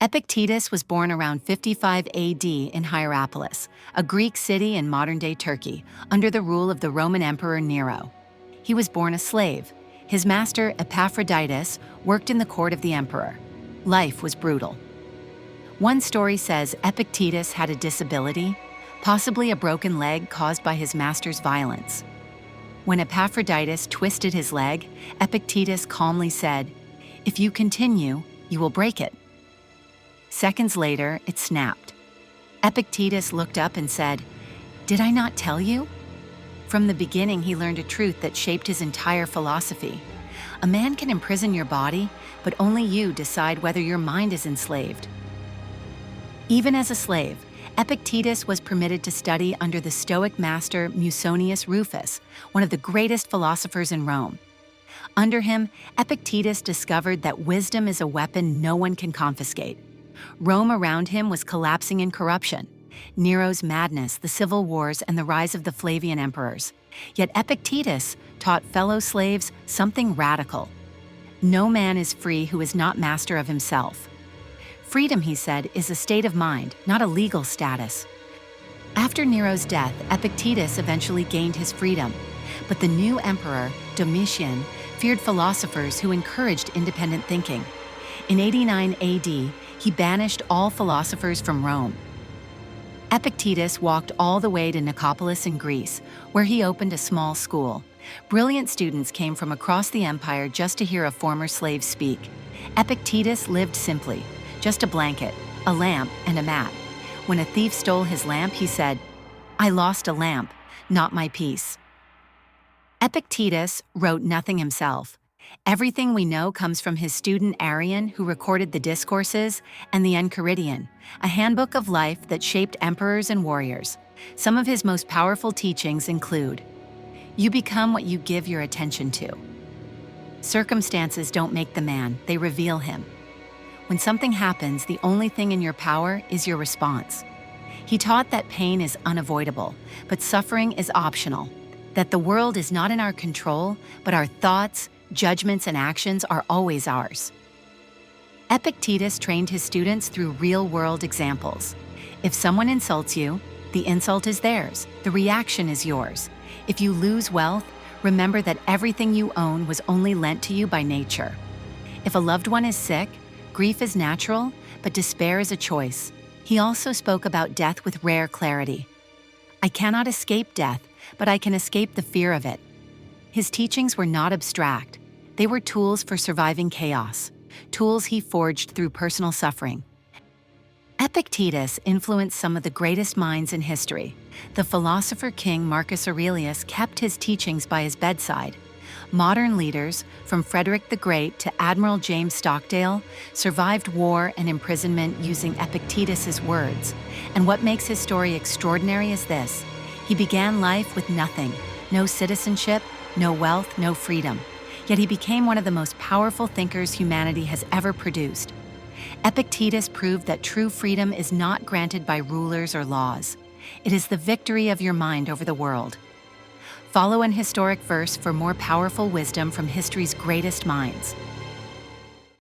Epictetus was born around 55 AD in Hierapolis, a Greek city in modern-day Turkey, under the rule of the Roman Emperor Nero. He was born a slave. His master, Epictetus, worked in the court of the emperor. Life was brutal. One story says Epictetus had a disability, possibly a broken leg caused by his master's violence. When Epictetus twisted his leg, Epictetus calmly said, "If you continue, you will break it." Seconds later, it snapped. Epictetus looked up and said, "Did I not tell you?" From the beginning, he learned a truth that shaped his entire philosophy. A man can imprison your body, but only you decide whether your mind is enslaved. Even as a slave, Epictetus was permitted to study under the Stoic master Musonius Rufus, one of the greatest philosophers in Rome. Under him, Epictetus discovered that wisdom is a weapon no one can confiscate. Rome around him was collapsing in corruption. Nero's madness, the civil wars, and the rise of the Flavian emperors. Yet Epictetus taught fellow slaves something radical. No man is free who is not master of himself. Freedom, he said, is a state of mind, not a legal status. After Nero's death, Epictetus eventually gained his freedom. But the new emperor, Domitian, feared philosophers who encouraged independent thinking. In 89 AD, he banished all philosophers from Rome. Epictetus walked all the way to Nicopolis in Greece, where he opened a small school. Brilliant students came from across the empire just to hear a former slave speak. Epictetus lived simply, just a blanket, a lamp, and a mat. When a thief stole his lamp, he said, "I lost a lamp, not my peace." Epictetus wrote nothing himself. Everything we know comes from his student Arrian, who recorded the Discourses, and the Enchiridion, a handbook of life that shaped emperors and warriors. Some of his most powerful teachings include: you become what you give your attention to. Circumstances don't make the man, they reveal him. When something happens, the only thing in your power is your response. He taught that pain is unavoidable, but suffering is optional, that the world is not in our control, but our thoughts, judgments, and actions are always ours. Epictetus trained his students through real-world examples. If someone insults you, the insult is theirs, the reaction is yours. If you lose wealth, remember that everything you own was only lent to you by nature. If a loved one is sick, grief is natural, but despair is a choice. He also spoke about death with rare clarity. I cannot escape death, but I can escape the fear of it. His teachings were not abstract. They were tools for surviving chaos, tools he forged through personal suffering. Epictetus influenced some of the greatest minds in history. The philosopher king Marcus Aurelius kept his teachings by his bedside. Modern leaders, from Frederick the Great to Admiral James Stockdale, survived war and imprisonment using Epictetus's words. And what makes his story extraordinary is this: he began life with nothing, no citizenship, no wealth, no freedom. Yet he became one of the most powerful thinkers humanity has ever produced. Epictetus proved that true freedom is not granted by rulers or laws. It is the victory of your mind over the world. Follow an historic verse for more powerful wisdom from history's greatest minds.